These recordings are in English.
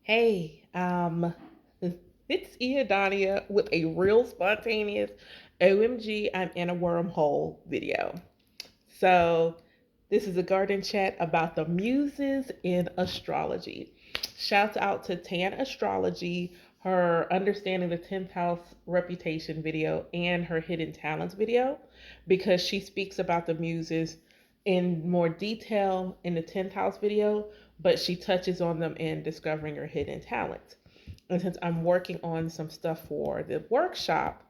Hey, it's Iadania with a real spontaneous OMG, I'm in a wormhole video. So, this is a garden chat about the muses in astrology. Shouts out to Tan Astrology, her Understanding the 10th House Reputation video, and her Hidden Talents video, because she speaks about the muses in more detail in the 10th house video, but she touches on them in Discovering Your Hidden Talents. And since I'm working on some stuff for the workshop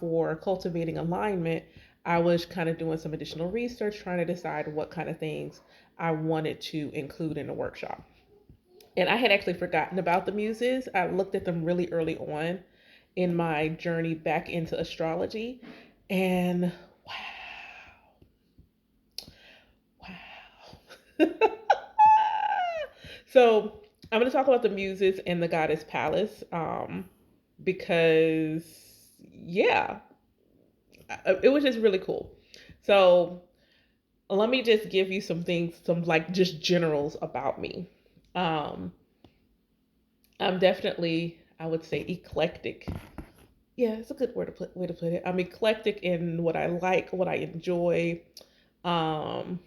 for cultivating alignment, I was kind of doing some additional research, trying to decide what kind of things I wanted to include in the workshop. And I had actually forgotten about the muses. I looked at them really early on in my journey back into astrology. And wow. So I'm going to talk about the muses and the goddess palace because, yeah, it was just really cool. So let me just give you some things, some like just generals about me. Um, I'm definitely, I would say, eclectic. Yeah, it's a good way to put it. I'm eclectic in what I like, what I enjoy, um,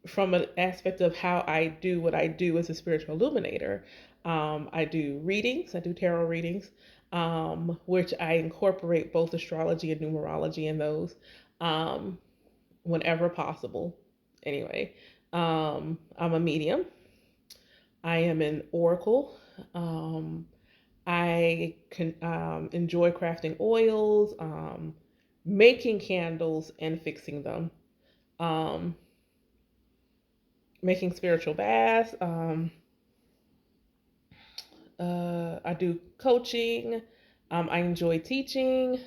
from an aspect of how I do what I do as a spiritual illuminator. I do readings, I do tarot readings, which I incorporate both astrology and numerology in those um, whenever possible. Anyway, I'm a medium. I am an oracle. Um, I can enjoy crafting oils, making candles, and fixing them. Um, Making spiritual baths. I do coaching. I enjoy teaching,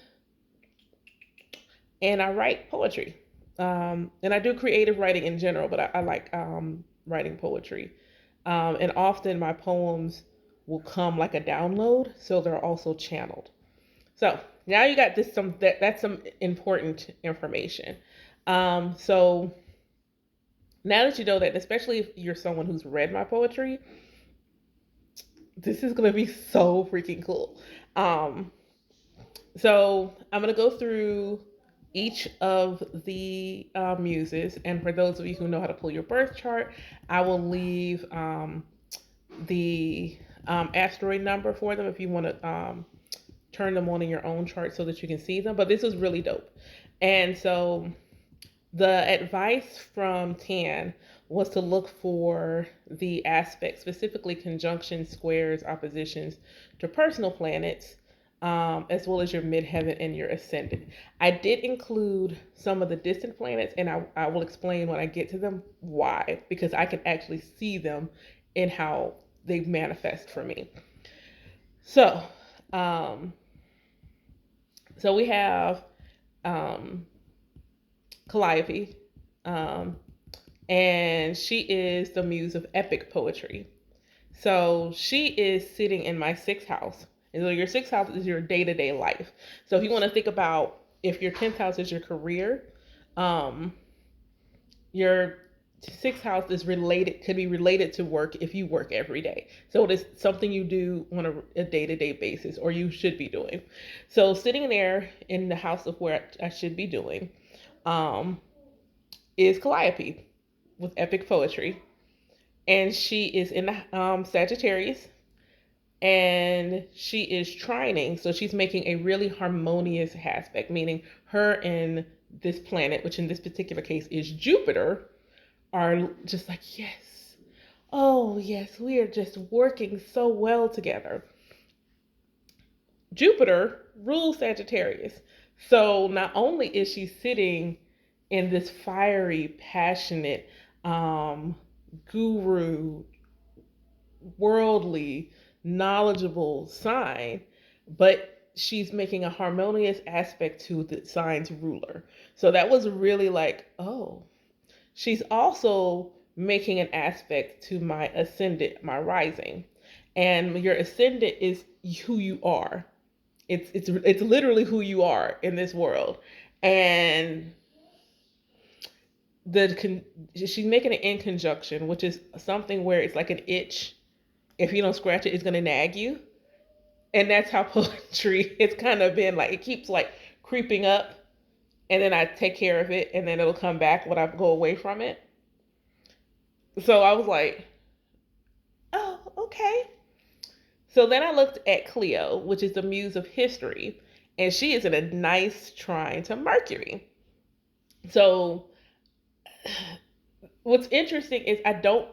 and I write poetry. And I do creative writing in general, but I like writing poetry. And often my poems will come like a download, so they're also channeled. So now you got this that's some important information. So now that you know that, especially if you're someone who's read my poetry, this is gonna be so freaking cool. Um, so I'm gonna go through each of the muses, and for those of you who know how to pull your birth chart, I will leave the asteroid number for them if you want to turn them on in your own chart so that you can see them. But this is really dope, and so the advice from Tan was to look for the aspects, specifically conjunctions, squares, oppositions to personal planets, as well as your midheaven and your ascendant. I did include some of the distant planets, and I will explain when I get to them why, because I can actually see them in how they manifest for me. So, um, so we have um, Calliope, um, and she is the muse of epic poetry. So she is sitting in my sixth house. And so your sixth house is your day to day life. So if you want to think about if your 10th house is your career, um, your sixth house is related, could be related to work if you work every day. So it is something you do on a day to day basis, or you should be doing. So sitting there in the house of where I should be doing um, is Calliope with epic poetry. And she is in the Sagittarius, and she is trining, so she's making a really harmonious aspect, meaning her and this planet, which in this particular case is Jupiter, are just like, yes, oh yes, we are just working so well together. Jupiter rules Sagittarius, so not only is she sitting in this fiery, passionate, guru, worldly, knowledgeable sign, but she's making a harmonious aspect to the sign's ruler. So that was really like, oh, she's also making an aspect to my ascendant, my rising. And your ascendant is who you are. It's literally who you are in this world. And she's making it in conjunction, which is something where it's like an itch If you don't scratch it, it's going to nag you. And that's how poetry, it's kind of been like, it keeps like creeping up, and then I take care of it, and then it'll come back when I go away from it. So I was like, oh, okay. So then I looked at Cleo, which is the muse of history, and she is in a nice trine to Mercury. So what's interesting is I don't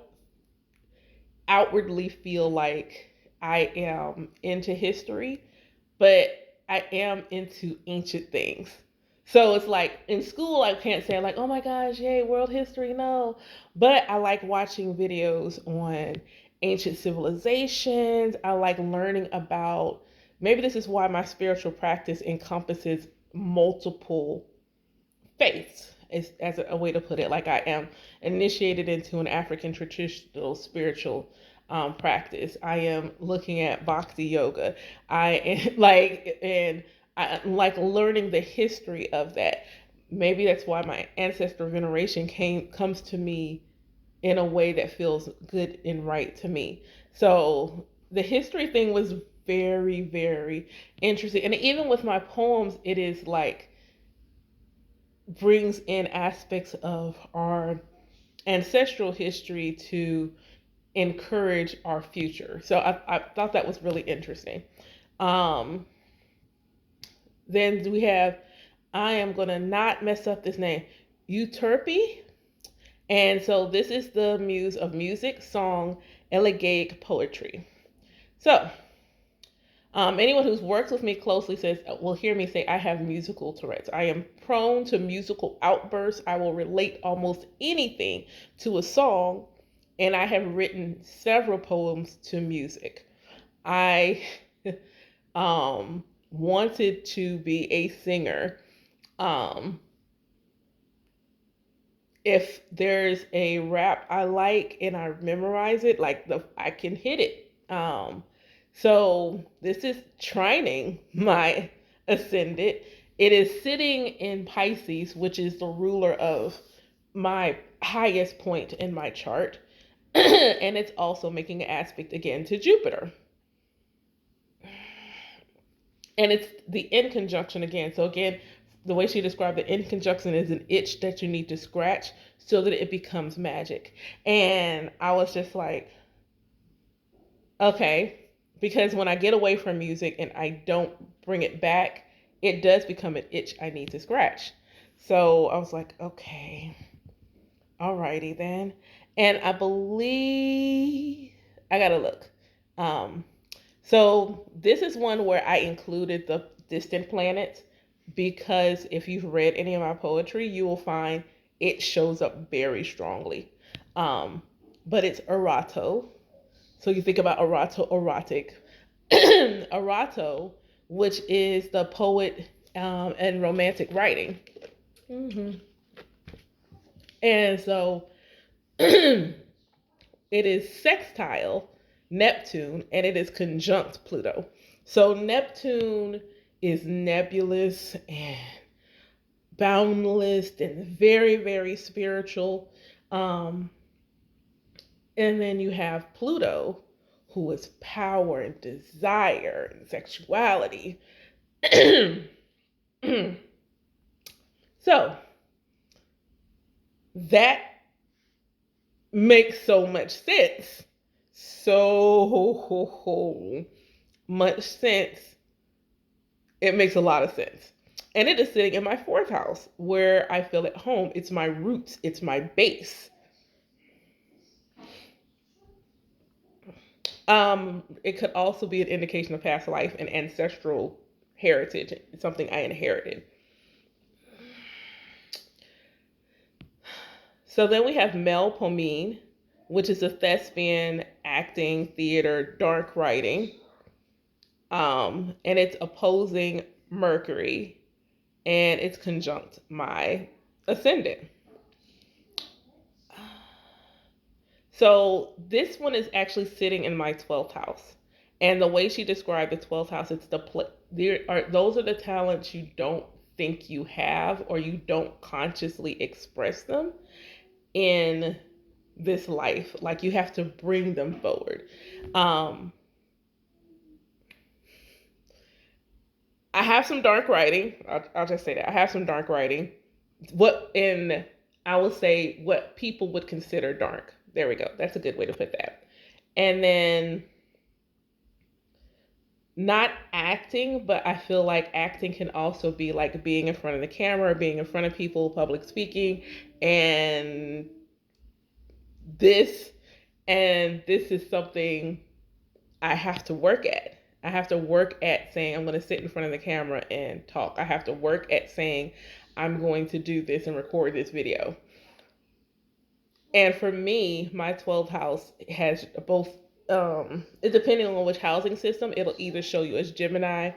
outwardly feel like I am into history, but I am into ancient things. So it's like in school, I can't say like, oh my gosh, yay, world history, no. But I like watching videos on ancient civilizations. I like learning about, maybe this is why my spiritual practice encompasses multiple faiths, as a way to put it. Like I am initiated into an African traditional spiritual practice. I am looking at bhakti yoga. I am like, and I like learning the history of that. Maybe that's why my ancestor veneration comes to me in a way that feels good and right to me. So the history thing was very, very interesting. And even with my poems, it is like brings in aspects of our ancestral history to encourage our future. So I thought that was really interesting. Um, then we have, I am going to not mess up this name, Euterpe. And so this is the muse of music, song, elegiac poetry. So anyone who's worked with me closely says will hear me say I have musical Tourette's. I am prone to musical outbursts. I will relate almost anything to a song, and I have written several poems to music. I wanted to be a singer. Um, if there's a rap I like and I memorize it, like I can hit it. So this is trining my ascendant. It is sitting in Pisces, which is the ruler of my highest point in my chart. And it's also making an aspect again to Jupiter. And it's the in conjunction again. So again, the way she described the in conjunction is an itch that you need to scratch so that it becomes magic. And I was just like, okay, because when I get away from music and I don't bring it back, it does become an itch I need to scratch. So I was like, okay, alrighty then. And I believe I gotta look. Um, so this is one where I included the distant planets because if you've read any of my poetry, you will find it shows up very strongly. Um, but it's Erato. So you think about Erato, erotic. Erato, which is the poet and romantic writing. Mm-hmm. And so it is sextile Neptune and it is conjunct Pluto. So Neptune is nebulous and boundless and very, very spiritual. Um, and then you have Pluto, who is power and desire and sexuality. So that makes so much sense. So much sense. It makes a lot of sense. And it is sitting in my fourth house where I feel at home. It's my roots, it's my base. It could also be an indication of past life and ancestral heritage. It's something I inherited. So then we have Melpomene, which is a thespian, acting, theater, dark writing. And it's opposing Mercury, and it's conjunct my ascendant. So this one is actually sitting in my 12th house. And the way she described the 12th house, it's those are the talents you don't think you have or you don't consciously express them in this life. Like you have to bring them forward. Um, I have some dark writing. I'll just say that I have some dark writing. What in I will say what people would consider dark. There we go. That's a good way to put that. And then not acting, but I feel like acting can also be like being in front of the camera, being in front of people, public speaking, and this this is something I have to work at. I have to work at saying I'm going to sit in front of the camera and talk. I have to work at saying I'm going to do this and record this video. And for me, my 12th house has both, depending on which housing system, it'll either show you as Gemini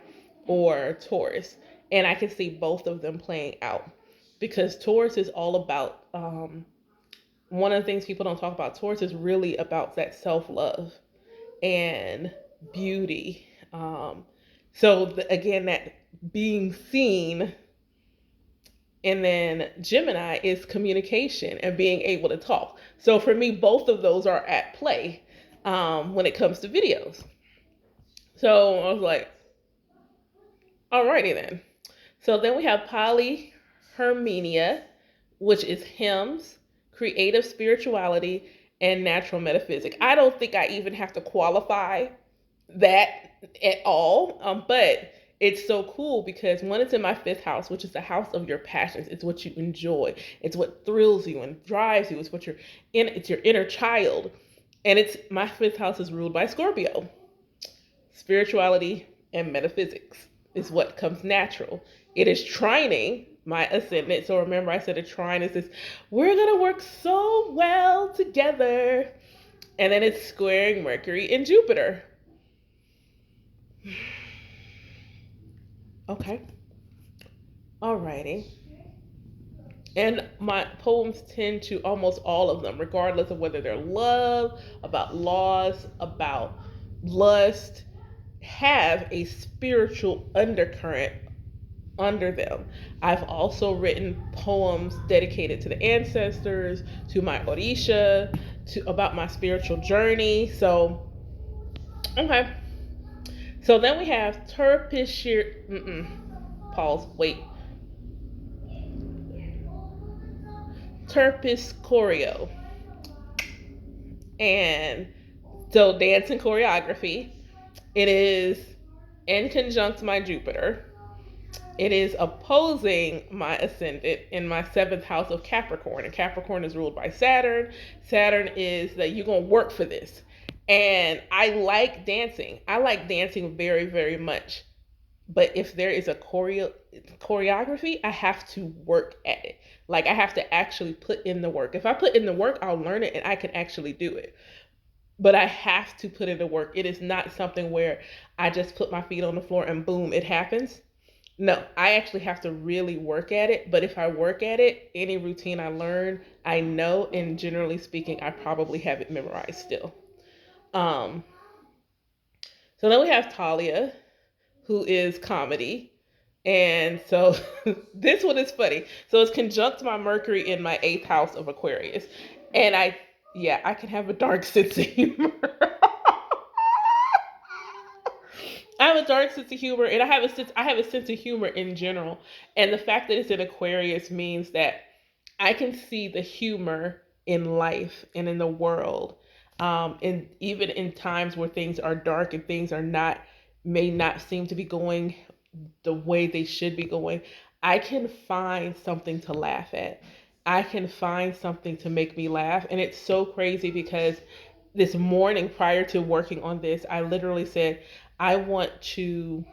or Taurus. And I can see both of them playing out because Taurus is all about, one of the things people don't talk about, Taurus is really about that self love and beauty. Again, that being seen. And then Gemini is communication and being able to talk. So for me, both of those are at play when it comes to videos. So I was like, alrighty then. So then we have Polyhermenia, which is hymns, creative spirituality, and natural metaphysics. I don't think I even have to qualify that at all. But it's so cool because one, it's in my fifth house, which is the house of your passions. It's what you enjoy. It's what thrills you and drives you. It's what you're in. It's your inner child. And it's my fifth house is ruled by Scorpio. Spirituality and metaphysics is what comes natural. It is trining my ascendant. So remember, I said a trine is this, we're going to work so well together. And then it's squaring Mercury and Jupiter. Okay. Alrighty. And my poems tend to, almost all of them, regardless of whether they're love, about loss, about lust, have a spiritual undercurrent under them. I've also written poems dedicated to the ancestors, to my Orisha, to about my spiritual journey. So, okay. So then we have Terpishir. Pause. Wait. Terpiscorio. And so dance and choreography. It is in conjunct my Jupiter. It is opposing my ascendant in my seventh house of Capricorn. And Capricorn is ruled by Saturn. Saturn is that you're going to work for this. And I like dancing. I like dancing very, very much. But if there is a choreography, I have to work at it. Like I have to actually put in the work. If I put in the work, I'll learn it and I can actually do it. But I have to put in the work. It is not something where I just put my feet on the floor and boom, it happens. No, I actually have to really work at it. But if I work at it, any routine I learn, I know, and generally speaking, I probably have it memorized still. Um, so then we have Talia, who is comedy. And so this one is funny. So it's conjunct my Mercury in my eighth house of Aquarius. And yeah, I can have a dark sense of humor. I have a dark sense of humor, and I have a sense of humor in general. And the fact that it's in Aquarius means that I can see the humor in life and in the world, and even in times where things are dark and things are not may not seem to be going the way they should be going. I can find something to laugh at. I can find something to make me laugh, and it's so crazy because this morning prior to working on this, I literally said, I want to,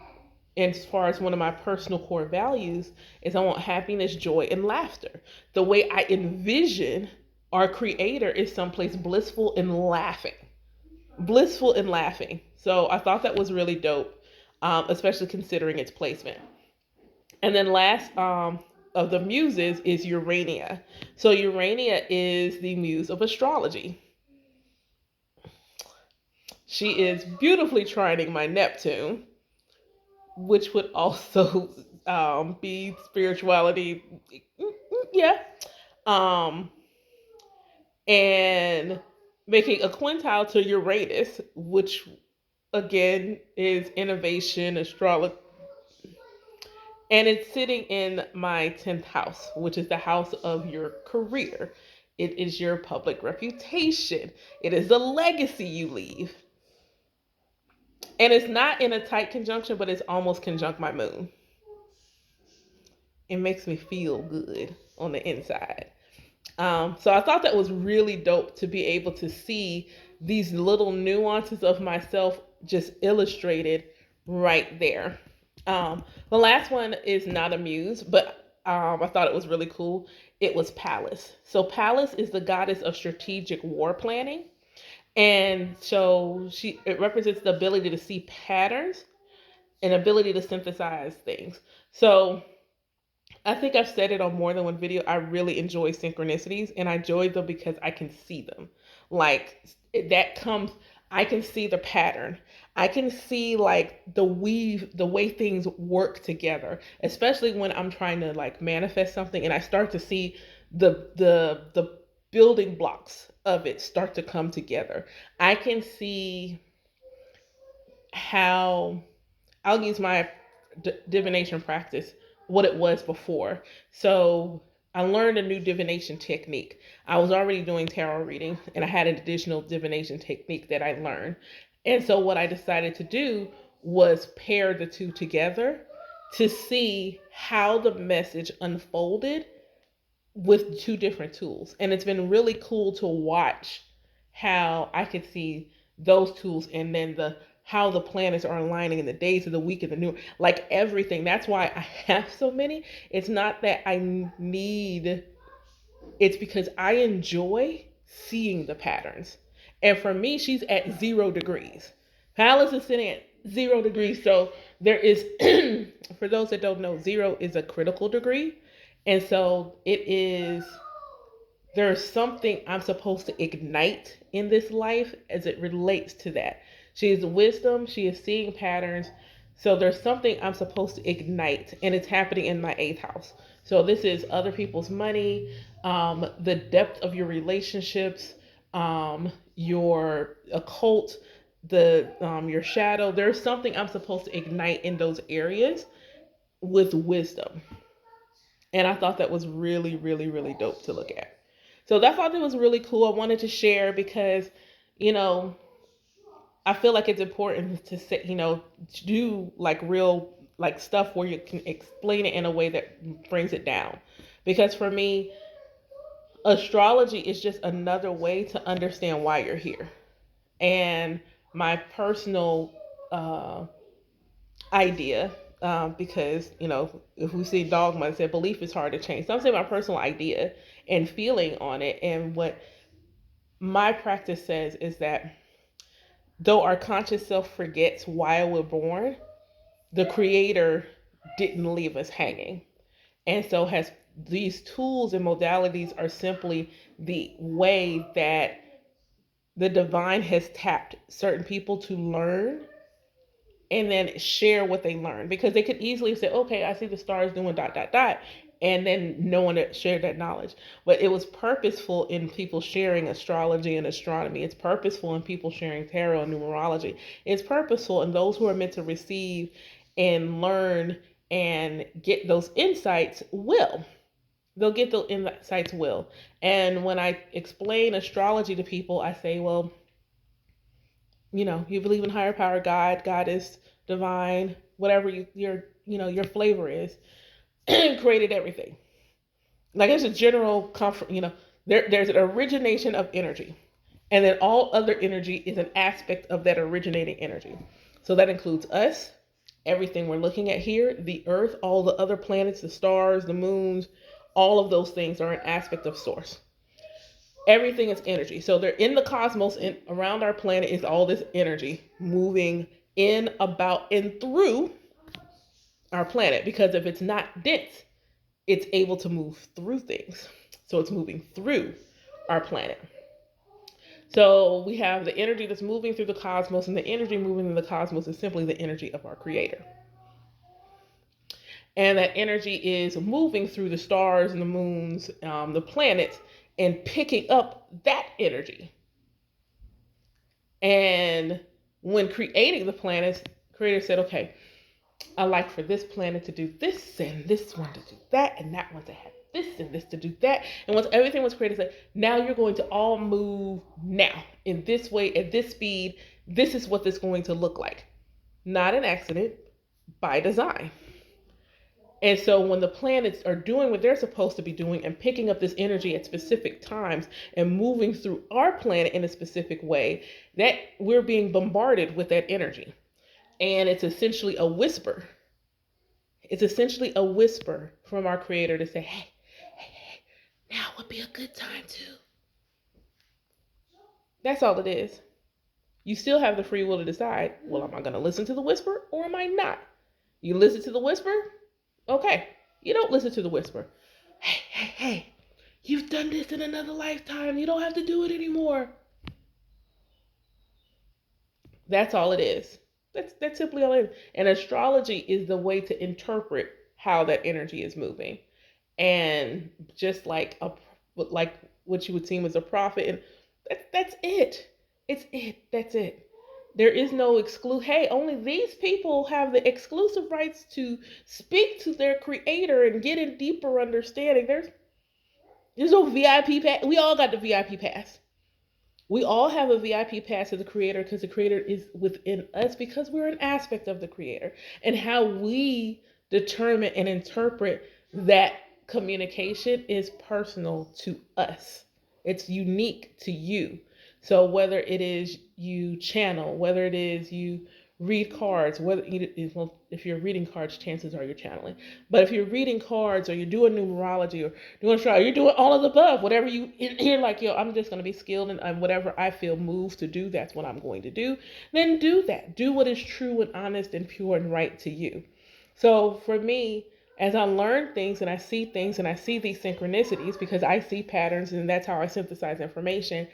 and as far as one of my personal core values, is I want happiness, joy, and laughter. The way I envision our creator is someplace blissful and laughing. Blissful and laughing. So I thought that was really dope, especially considering its placement. And then last of the muses is Urania. So Urania is the muse of astrology. She is beautifully trining my Neptune, which would also be spirituality. Yeah. Um, and making a quintile to Uranus, which again is innovation, astrology, and it's sitting in my 10th house, which is the house of your career. It is your public reputation. It is the legacy you leave. And it's not in a tight conjunction, but it's almost conjunct my moon. It makes me feel good on the inside. So I thought that was really dope to be able to see these little nuances of myself just illustrated right there. The last one is not a muse, but I thought it was really cool. It was Pallas. So Pallas is the goddess of strategic war planning, and so it represents the ability to see patterns and ability to synthesize things. So I think I've said it on more than one video. I really enjoy synchronicities, and I enjoy them because I can see them. Like that comes, I can see the pattern. I can see like the weave, the way things work together, especially when I'm trying to like manifest something and I start to see the building blocks of it start to come together. I can see how I'll use my divination practice, what it was before. So I learned a new divination technique. I was already doing tarot reading and I had an additional divination technique that I learned. And so what I decided to do was pair the two together to see how the message unfolded with two different tools. And it's been really cool to watch how I could see those tools and then the how the planets are aligning in the days of the week and the new, like everything. That's why I have so many. It's not that I need, it's because I enjoy seeing the patterns. And for me, she's at 0 degrees. Palace is sitting at 0 degrees. So there is, for those that don't know, zero is a critical degree. And so it is, there's something I'm supposed to ignite in this life as it relates to that. She is wisdom, she is seeing patterns. So there's something I'm supposed to ignite, and it's happening in my eighth house. So this is other people's money, the depth of your relationships, your occult, your shadow. There's something I'm supposed to ignite in those areas with wisdom. And I thought that was really, really, really dope to look at. So I thought it was really cool. I wanted to share because, you know, I feel like it's important to say, to do like real like stuff where you can explain it in a way that brings it down. Because for me, astrology is just another way to understand why you're here. And my personal idea, because if we see dogma, I said belief is hard to change. So I'm saying my personal idea and feeling on it, and what my practice says is that though our conscious self forgets why we're born, the creator didn't leave us hanging. And so has these tools and modalities are simply the way that the divine has tapped certain people to learn and then share what they learn, because they could easily say, okay, I see the stars doing dot dot dot, and then no one shared that knowledge. But it was purposeful in people sharing astrology and astronomy. It's purposeful in people sharing tarot and numerology. It's purposeful in those who are meant to receive and learn and get those insights will. They'll get those insights will. And when I explain astrology to people, I say, well, you believe in higher power, God, goddess, divine, whatever your flavor is, created everything. Like it's a general comfort, there's an origination of energy. And then all other energy is an aspect of that originating energy. So that includes us, everything we're looking at here, the earth, all the other planets, the stars, the moons, all of those things are an aspect of source. Everything is energy. So they're in the cosmos, and around our planet is all this energy moving in, about, and through our planet. Because if it's not dense, it's able to move through things. So it's moving through our planet. So we have the energy that's moving through the cosmos, and the energy moving in the cosmos is simply the energy of our creator. And that energy is moving through the stars and the moons, the planets, and picking up that energy. And when creating the planets, creator said, okay, I like for this planet to do this and this one to do that and that one to have this and this to do that. And once everything was created, said, now you're going to all move now in this way at this speed. This is what this is going to look like. Not an accident, by design. And so when the planets are doing what they're supposed to be doing and picking up this energy at specific times and moving through our planet in a specific way, that we're being bombarded with that energy. And it's essentially a whisper. It's essentially a whisper from our creator to say, hey, now would be a good time to. That's all it is. You still have the free will to decide, well, am I going to listen to the whisper or am I not? You listen to the whisper? Okay. You don't listen to the whisper. Hey, you've done this in another lifetime. You don't have to do it anymore. That's all it is. That's simply all it is. And astrology is the way to interpret how that energy is moving. And just like what you would seem as a prophet, and that's it. It's it. That's it. There is no exclude. Hey, only these people have the exclusive rights to speak to their creator and get a deeper understanding. There's no VIP pass. We all got the VIP pass. We all have a VIP pass to the creator because the creator is within us because we're an aspect of the creator. And how we determine and interpret that communication is personal to us. It's unique to you. So whether it is you channel, whether it is you read cards, whether well, if you're reading cards, chances are you're channeling. But if you're reading cards or you're doing numerology or doing astrology, you're doing all of the above. Whatever you're like, yo, I'm just going to be skilled and whatever I feel moved to do, that's what I'm going to do. Then do that. Do what is true and honest and pure and right to you. So for me, as I learn things and I see things and I see these synchronicities because I see patterns and that's how I synthesize information,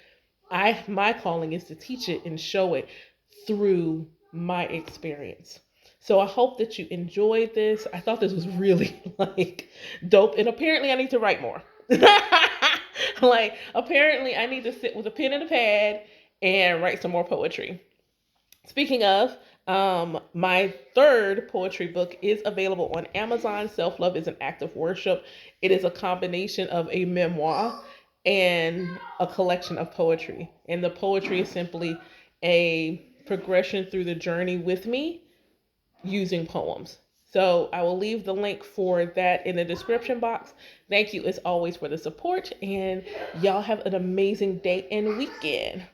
my calling is to teach it and show it through my experience. So I hope that you enjoyed this. I thought this was really like dope, and apparently I need to write more. Like apparently I need to sit with a pen and a pad and write some more poetry. Speaking of, my third poetry book is available on Amazon. Self Love is an Act of Worship. It is a combination of a memoir and a collection of poetry. And the poetry is simply a progression through the journey with me using poems. So I will leave the link for that in the description box. Thank you as always for the support, and y'all have an amazing day and weekend.